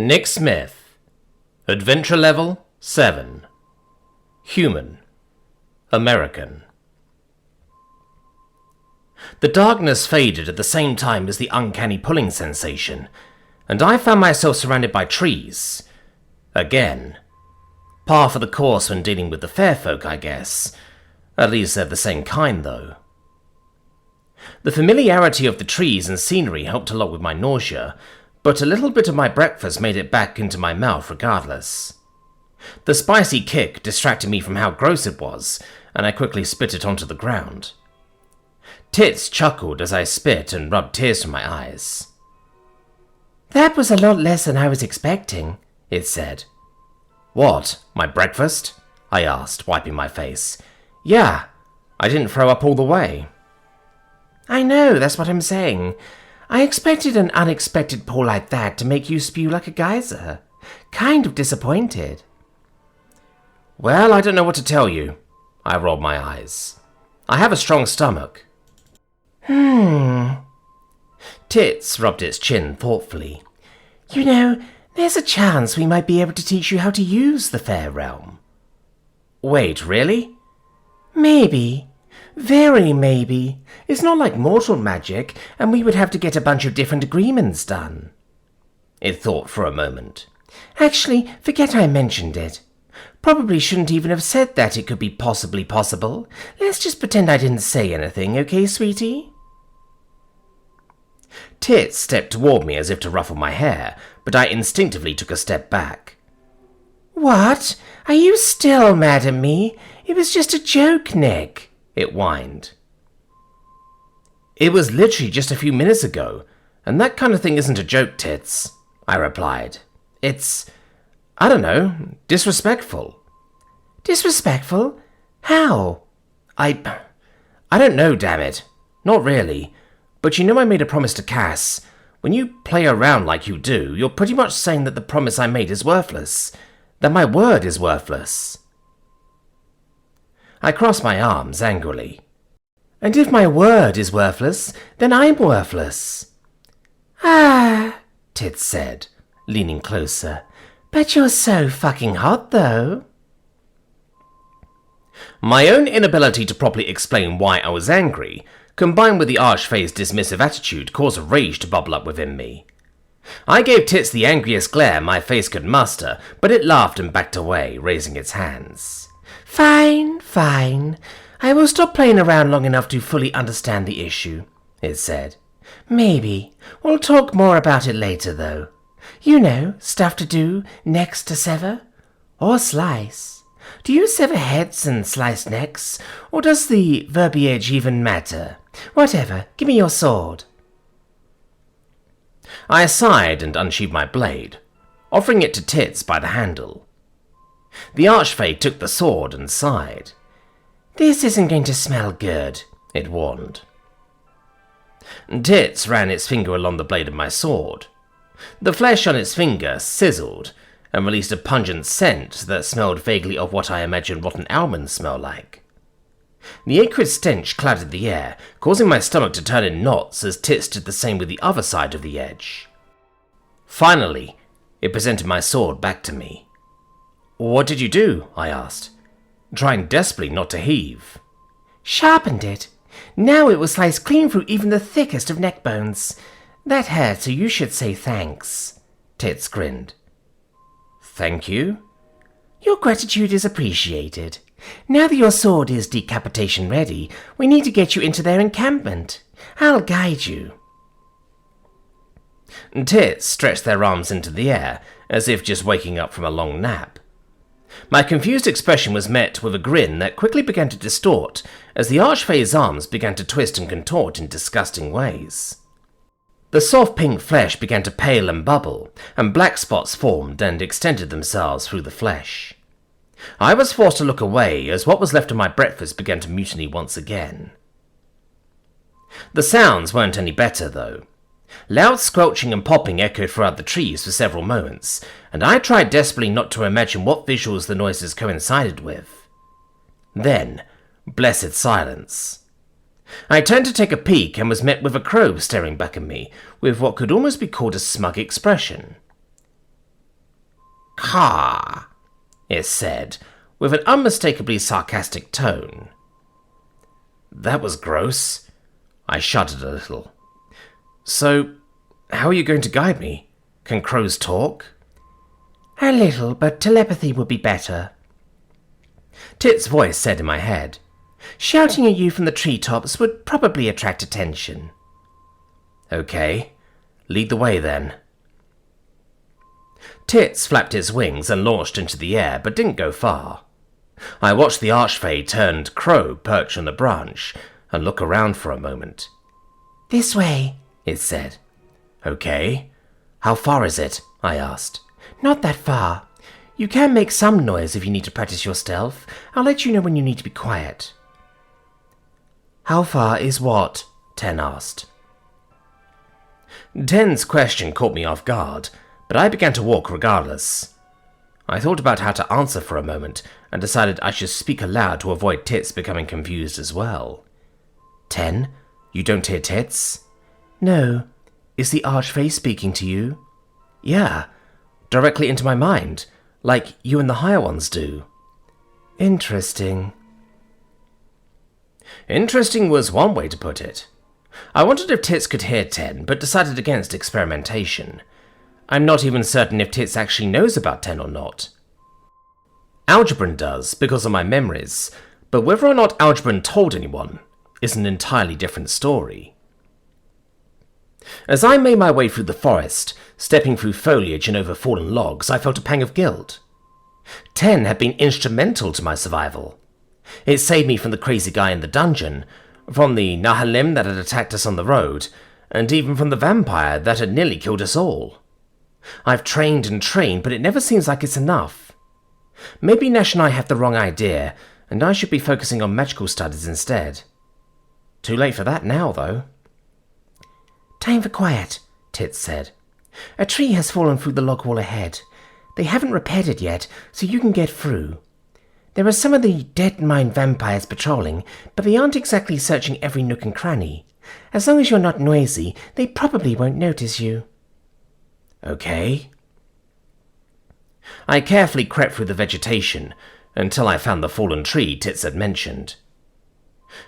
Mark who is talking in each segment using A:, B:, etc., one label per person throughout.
A: Nick Smith. Adventure level 7. Human. American. The darkness faded at the same time as the uncanny pulling sensation, and I found myself surrounded by trees. Again. Par for the course when dealing with the fair folk, I guess. At least they're the same kind, though. The familiarity of the trees and scenery helped a lot with my nausea, but a little bit of my breakfast made it back into my mouth regardless. The spicy kick distracted me from how gross it was, and I quickly spit it onto the ground. Tits chuckled as I spit and rubbed tears from my eyes.
B: "That was a lot less than I was expecting," it said.
A: "What, my breakfast?" I asked, wiping my face. "Yeah, I didn't throw up all the way."
B: "I know, that's what I'm saying. I expected an unexpected pull like that to make you spew like a geyser. Kind of disappointed."
A: "Well, I don't know what to tell you." I rolled my eyes. "I have a strong stomach."
B: Tits rubbed its chin thoughtfully. "You know, there's a chance we might be able to teach you how to use the fair realm."
A: "Wait, really?"
B: "Maybe. Very maybe. It's not like mortal magic, and we would have to get a bunch of different agreements done."
A: It thought for a moment.
B: "Actually, forget I mentioned it. Probably shouldn't even have said that it could be possibly possible. Let's just pretend I didn't say anything, okay, sweetie?"
A: Tits stepped toward me as if to ruffle my hair, but I instinctively took a step back.
B: "What? Are you still mad at me? It was just a joke, Nick," it whined.
A: "It was literally just a few minutes ago, and that kind of thing isn't a joke, Tits," I replied. "It's, I don't know, disrespectful."
B: "Disrespectful? How?"
A: I don't know, damn it. Not really. But you know I made a promise to Cass. When you play around like you do, you're pretty much saying that the promise I made is worthless. That my word is worthless." I crossed my arms angrily.
B: "And if my word is worthless, then I'm worthless." Tits said, leaning closer. "But you're so fucking hot, though."
A: My own inability to properly explain why I was angry, combined with the arch-faced dismissive attitude, caused a rage to bubble up within me. I gave Tits the angriest glare my face could muster, but it laughed and backed away, raising its hands.
B: Fine. I will stop playing around long enough to fully understand the issue," it said. "Maybe. We'll talk more about it later, though. You know, stuff to do, necks to sever. Or slice. Do you sever heads and slice necks, or does the verbiage even matter? Whatever, give me your sword."
A: I sighed and unsheathed my blade, offering it to Tits by the handle. The archfey took the sword and sighed.
B: "This isn't going to smell good," it warned.
A: Tits ran its finger along the blade of my sword. The flesh on its finger sizzled and released a pungent scent that smelled vaguely of what I imagined rotten almonds smell like. The acrid stench clouded the air, causing my stomach to turn in knots as Tits did the same with the other side of the edge. Finally, it presented my sword back to me. "What did you do?" I asked, trying desperately not to heave.
B: "Sharpened it. Now it will slice clean through even the thickest of neck bones. That hurt, so you should say thanks."
A: Tits grinned. "Thank you?"
B: "Your gratitude is appreciated. Now that your sword is decapitation ready, we need to get you into their encampment. I'll guide you."
A: Tits stretched their arms into the air, as if just waking up from a long nap. My confused expression was met with a grin that quickly began to distort as the archfey's arms began to twist and contort in disgusting ways. The soft pink flesh began to pale and bubble, and black spots formed and extended themselves through the flesh. I was forced to look away as what was left of my breakfast began to mutiny once again. The sounds weren't any better, though. Loud squelching and popping echoed throughout the trees for several moments, and I tried desperately not to imagine what visuals the noises coincided with. Then, blessed silence. I turned to take a peek and was met with a crow staring back at me with what could almost be called a smug expression. Ha! It said, with an unmistakably sarcastic tone. That was gross. I shuddered a little. So, how are you going to guide me? Can crows talk?
B: A little, but telepathy would be better.
A: Tits' voice said in my head.
B: Shouting at you from the treetops would probably attract attention.
A: Okay, lead the way then. Tits flapped its wings and launched into the air, but didn't go far. I watched the archfey turned crow perch on the branch and look around for a moment.
B: This way,
A: it said. Okay. How far is it? I asked.
B: Not that far. You can make some noise if you need to practice your stealth. I'll let you know when you need to be quiet.
A: How far is what? Ten asked. Ten's question caught me off guard, but I began to walk regardless. I thought about how to answer for a moment and decided I should speak aloud to avoid Tits becoming confused as well. 10? You don't hear Tits?
B: No. Is the archfey speaking to you?
A: Yeah, directly into my mind, like you and the higher ones do.
B: Interesting.
A: Interesting was one way to put it. I wondered if Tits could hear 10, but decided against experimentation. I'm not even certain if Tits actually knows about 10 or not. Algebran does, because of my memories, but whether or not Algebran told anyone is an entirely different story. As I made my way through the forest, stepping through foliage and over fallen logs, I felt a pang of guilt. 10 had been instrumental to my survival. It saved me from the crazy guy in the dungeon, from the Nahalim that had attacked us on the road, and even from the vampire that had nearly killed us all. I've trained and trained, but it never seems like it's enough. Maybe Nash and I have the wrong idea, and I should be focusing on magical studies instead. Too late for that now, though.
B: Time for quiet, Tits said. A tree has fallen through the log wall ahead. They haven't repaired it yet, so you can get through. There are some of the dead mine vampires patrolling, but they aren't exactly searching every nook and cranny. As long as you're not noisy, they probably won't notice you.
A: Okay. I carefully crept through the vegetation until I found the fallen tree Tits had mentioned.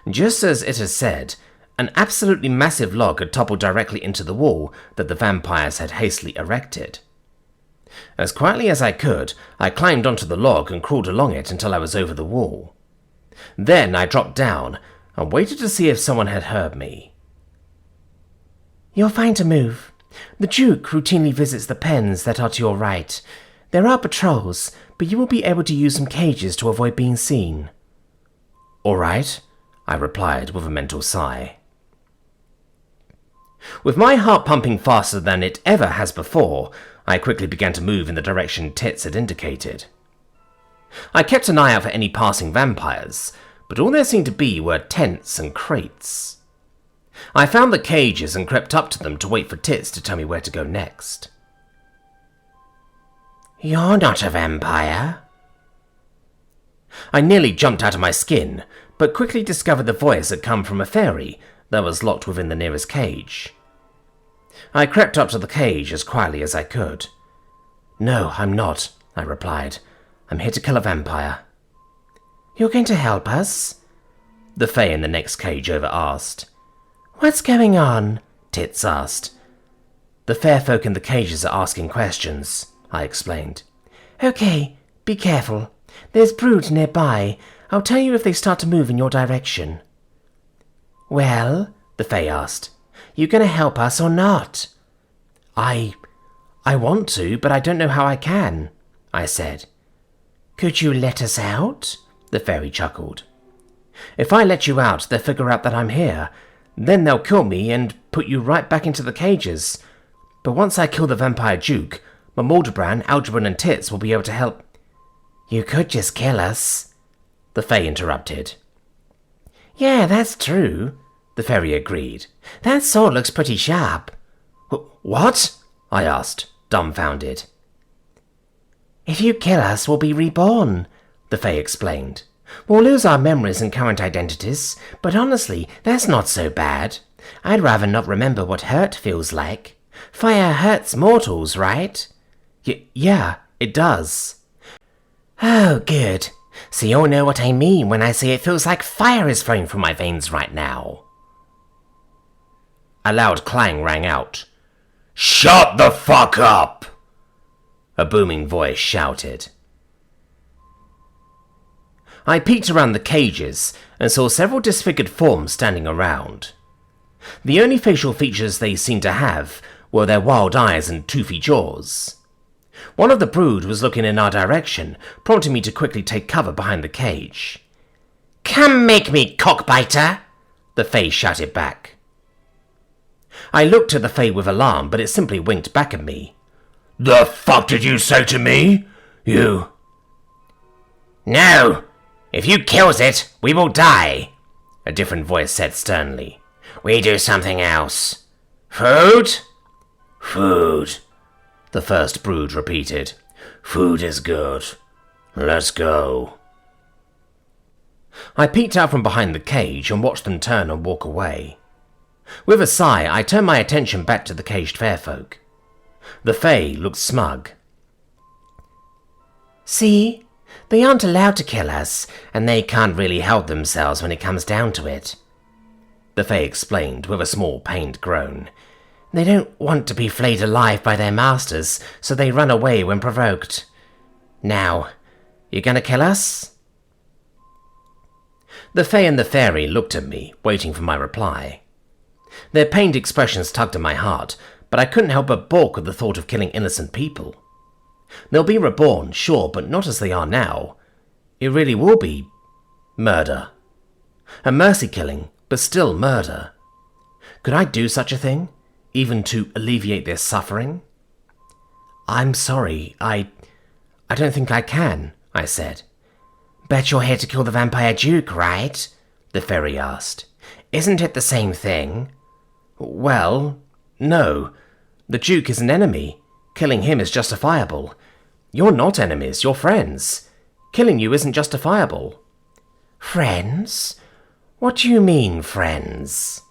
A: Just as it had said, an absolutely massive log had toppled directly into the wall that the vampires had hastily erected. As quietly as I could, I climbed onto the log and crawled along it until I was over the wall. Then I dropped down and waited to see if someone had heard me.
B: You're fine to move. The Duke routinely visits the pens that are to your right. There are patrols, but you will be able to use some cages to avoid being seen.
A: All right, I replied with a mental sigh. With my heart pumping faster than it ever has before, I quickly began to move in the direction Tits had indicated. I kept an eye out for any passing vampires, but all there seemed to be were tents and crates. I found the cages and crept up to them to wait for Tits to tell me where to go next.
B: You're not a vampire.
A: I nearly jumped out of my skin, but quickly discovered the voice had come from a fairy that was locked within the nearest cage. I crept up to the cage as quietly as I could. No, I'm not, I replied. I'm here to kill a vampire.
B: You're going to help us?
A: The fae in the next cage over asked.
B: What's going on?
A: Tits asked. The fair folk in the cages are asking questions, I explained.
B: Okay, be careful. There's brood nearby. I'll tell you if they start to move in your direction. Well, the fae asked, you going to help us or not?
A: I want to, but I don't know how I can, I said.
B: Could you let us out? The fairy chuckled.
A: If I let you out, they'll figure out that I'm here. Then they'll kill me and put you right back into the cages. But once I kill the vampire Duke, Mamaldabran, Algebran and Tits will be able to help.
B: You could just kill us,
A: the fae interrupted.
B: Yeah, that's true, the fairy agreed. That sword looks pretty sharp.
A: What? I asked, dumbfounded.
B: If you kill us, we'll be reborn, the fae explained. We'll lose our memories and current identities, but honestly, that's not so bad. I'd rather not remember what hurt feels like. Fire hurts mortals, right?
A: Yeah, It does.
B: Oh, good. So you'll know what I mean when I say it feels like fire is flowing through my veins right now.
A: A loud clang rang out. "Shut the fuck up!" a booming voice shouted. I peeked around the cages and saw several disfigured forms standing around. The only facial features they seemed to have were their wild eyes and toothy jaws. One of the brood was looking in our direction, prompting me to quickly take cover behind the cage.
B: "Come make me, cockbiter!"
A: the Fae shouted back. I looked at the Fae with alarm, but it simply winked back at me. "The fuck did you say to me? You..."
B: "No! If you kills it, we will die," a different voice said sternly. "We do something else."
A: "Food?" "Food," the first brood repeated. "Food is good. Let's go." I peeked out from behind the cage and watched them turn and walk away. With a sigh, I turned my attention back to the caged fairfolk. The Fae looked smug.
B: "See? They aren't allowed to kill us, and they can't really help themselves when it comes down to it,"
A: the Fae explained with a small pained groan.
B: "They don't want to be flayed alive by their masters, so they run away when provoked. Now, you gonna kill us?"
A: The Fae and the Fairy looked at me, waiting for my reply. Their pained expressions tugged at my heart, but I couldn't help but balk at the thought of killing innocent people. They'll be reborn, sure, but not as they are now. It really will be murder. A mercy killing, but still murder. Could I do such a thing, even to alleviate their suffering? "I'm sorry, I don't think I can," I said.
B: "Bet you're here to kill the Vampire Duke, right?" the Fairy asked. "Isn't it the same thing?"
A: "Well, no. The Duke is an enemy. Killing him is justifiable. You're not enemies, you're friends. Killing you isn't justifiable."
B: "Friends? What do you mean, friends?"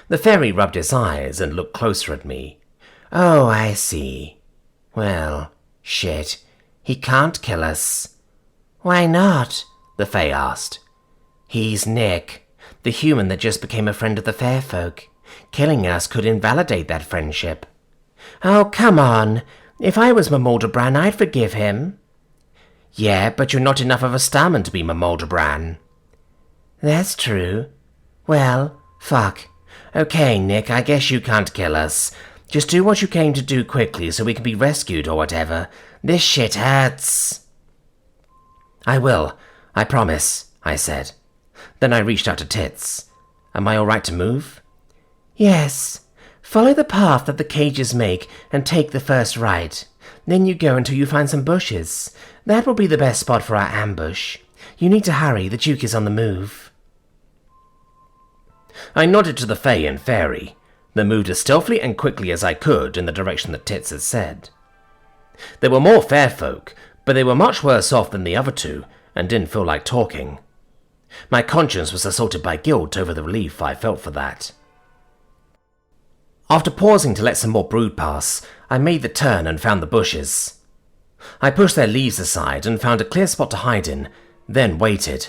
A: The Fairy rubbed his eyes and looked closer at me.
B: "Oh, I see. Well, shit. He can't kill us." "Why not?" the Fae asked. "He's Nick, the human that just became a friend of the Fairfolk. Killing us could invalidate that friendship." "Oh, come on. If I was Mamoldabran, I'd forgive him."
A: "Yeah, but you're not enough of a starman to be Mamoldabran."
B: "That's true. Well, fuck. Okay, Nick, I guess you can't kill us. Just do what you came to do quickly so we can be rescued or whatever. This shit hurts."
A: "I will. I promise," I said. Then I reached out to Tits. "Am I all right to move?"
B: "Yes. Follow the path that the cages make and take the first right. Then you go until you find some bushes. That will be the best spot for our ambush. You need to hurry, the Duke is on the move."
A: I nodded to the Fae and Fairy, then moved as stealthily and quickly as I could in the direction that Tits had said. There were more fair folk, but they were much worse off than the other two and didn't feel like talking. My conscience was assaulted by guilt over the relief I felt for that. After pausing to let some more brood pass, I made the turn and found the bushes. I pushed their leaves aside and found a clear spot to hide in, then waited.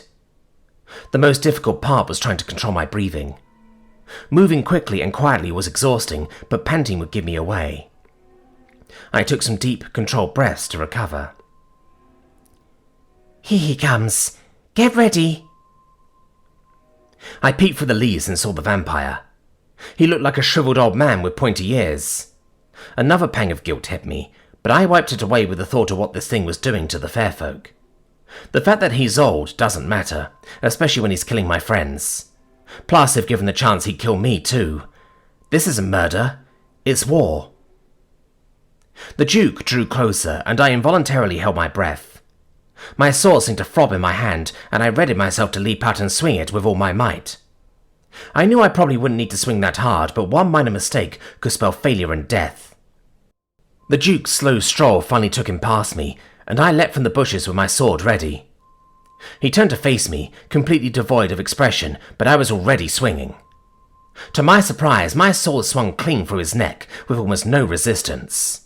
A: The most difficult part was trying to control my breathing. Moving quickly and quietly was exhausting, but panting would give me away. I took some deep, controlled breaths to recover.
B: "Here he comes. Get ready."
A: I peeked through the leaves and saw the vampire. He looked like a shriveled old man with pointy ears. Another pang of guilt hit me, but I wiped it away with the thought of what this thing was doing to the fair folk. The fact that he's old doesn't matter, especially when he's killing my friends. Plus, if given the chance, he'd kill me too. This isn't murder, it's war. The Duke drew closer, and I involuntarily held my breath. My sword seemed to throb in my hand, and I readied myself to leap out and swing it with all my might. I knew I probably wouldn't need to swing that hard, but one minor mistake could spell failure and death. The Duke's slow stroll finally took him past me, and I leapt from the bushes with my sword ready. He turned to face me, completely devoid of expression, but I was already swinging. To my surprise, my sword swung clean through his neck, with almost no resistance.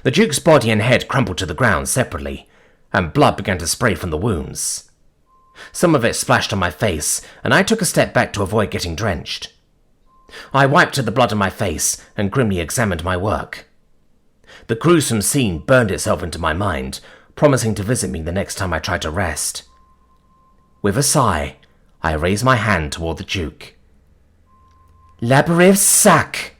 A: The Duke's body and head crumpled to the ground separately, and blood began to spray from the wounds. Some of it splashed on my face, and I took a step back to avoid getting drenched. I wiped at the blood on my face and grimly examined my work. The gruesome scene burned itself into my mind, promising to visit me the next time I tried to rest. With a sigh, I raised my hand toward the Duke.
B: Labyrinths suck,